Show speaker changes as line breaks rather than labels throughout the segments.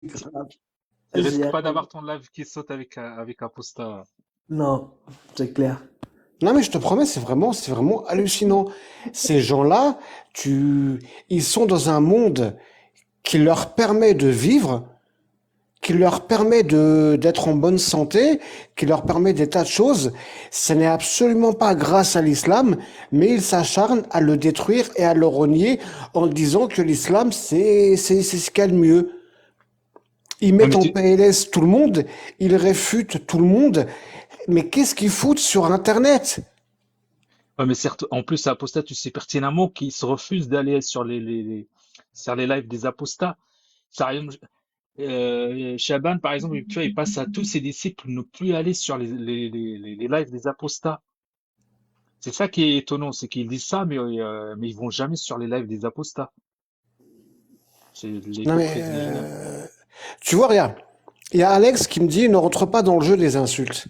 grave.
Tu
J'y
risques pas
arrive.
d'avoir ton live qui saute avec Aposta.
Non, c'est clair.
Non, mais je te promets, c'est vraiment hallucinant. Ces gens-là, ils sont dans un monde qui leur permet de vivre, qui leur permet d'être en bonne santé, qui leur permet des tas de choses. Ce n'est absolument pas grâce à l'islam, mais ils s'acharnent à le détruire et à le renier en disant que l'islam, c'est ce qu'il y a de mieux. Ils
Ouais,
mettent
mais
en PLS tout le monde, ils réfutent tout le monde. Mais qu'est-ce qu'ils foutent sur Internet?
ouais, mais certes, en plus, Aposta, tu sais pertinemment qu'ils se refusent d'aller sur sur les lives des apostats. Ça, Shaban, par exemple, tu vois, il passe à tous ses disciples ne plus aller sur les lives des apostats. C'est ça qui est étonnant, c'est qu'ils disent ça, mais ils vont jamais sur les lives des apostats. C'est
Non mais,
l'hypocrite végétale.
tu vois, regarde, il y a Alex qui me dit ne rentre pas dans le jeu des insultes.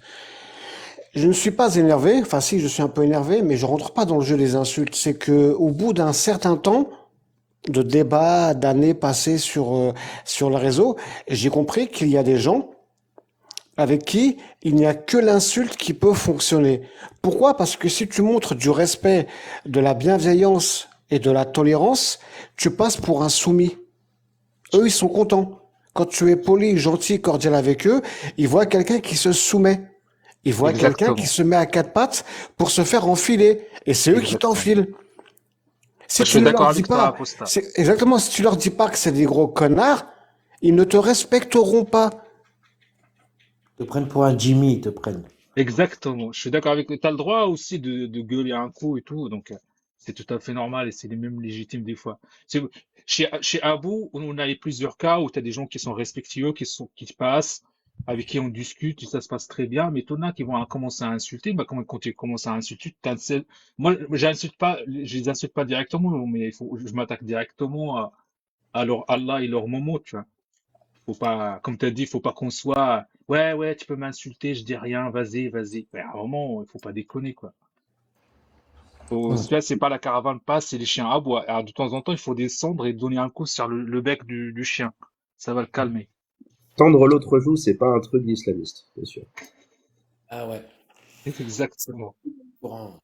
Je ne suis pas énervé, enfin si, je suis un peu énervé, mais je rentre pas dans le jeu des insultes. C'est que au bout d'un certain temps de débat, d'années passées sur le réseau, j'ai compris qu'il y a des gens avec qui il n'y a que l'insulte qui peut fonctionner. Pourquoi? Parce que si tu montres du respect, de la bienveillance et de la tolérance, tu passes pour un soumis. Eux, ils sont contents. Quand tu es poli, gentil, cordial avec eux, ils voient quelqu'un qui se soumet. Ils voient quelqu'un qui
Exactement.
se met à quatre pattes pour se faire enfiler. Et c'est eux qui
Exactement.
t'enfilent. Si
Moi, je
tu
suis
ne leur
d'accord
dis
avec toi,
pas,
Aposta.
c'est exactement, si tu leur dis pas que c'est des gros connards, ils ne te respecteront pas.
Ils te prennent pour un Jimmy, ils te prennent.
Exactement. Je suis d'accord avec toi. T'as le droit aussi de gueuler un coup et tout, donc c'est tout à fait normal et c'est même légitime des fois. Chez Abou, on a eu plusieurs cas où tu as des gens qui sont respectueux, qui passent, avec qui on discute, et ça se passe très bien, mais t'en as qui vont commencer à insulter. Bah, quand tu commences à insulter, moi, j'insulte pas, je les insulte pas directement, mais je m'attaque directement à leur Allah et leur Momo, tu vois. Faut pas, comme tu as dit, faut pas qu'on soit, ouais, ouais, tu peux m'insulter, je dis rien, vas-y, vas-y. Mais à un moment, il faut pas déconner, quoi. Tu vois, c'est pas la caravane passe, c'est les chiens aboient. Alors, de temps en temps, il faut descendre et donner un coup sur le bec du chien. Ça va le calmer.
Tendre l'autre joue, c'est pas un truc d'islamiste, bien sûr.
Ah ouais.
Exactement.
Courant.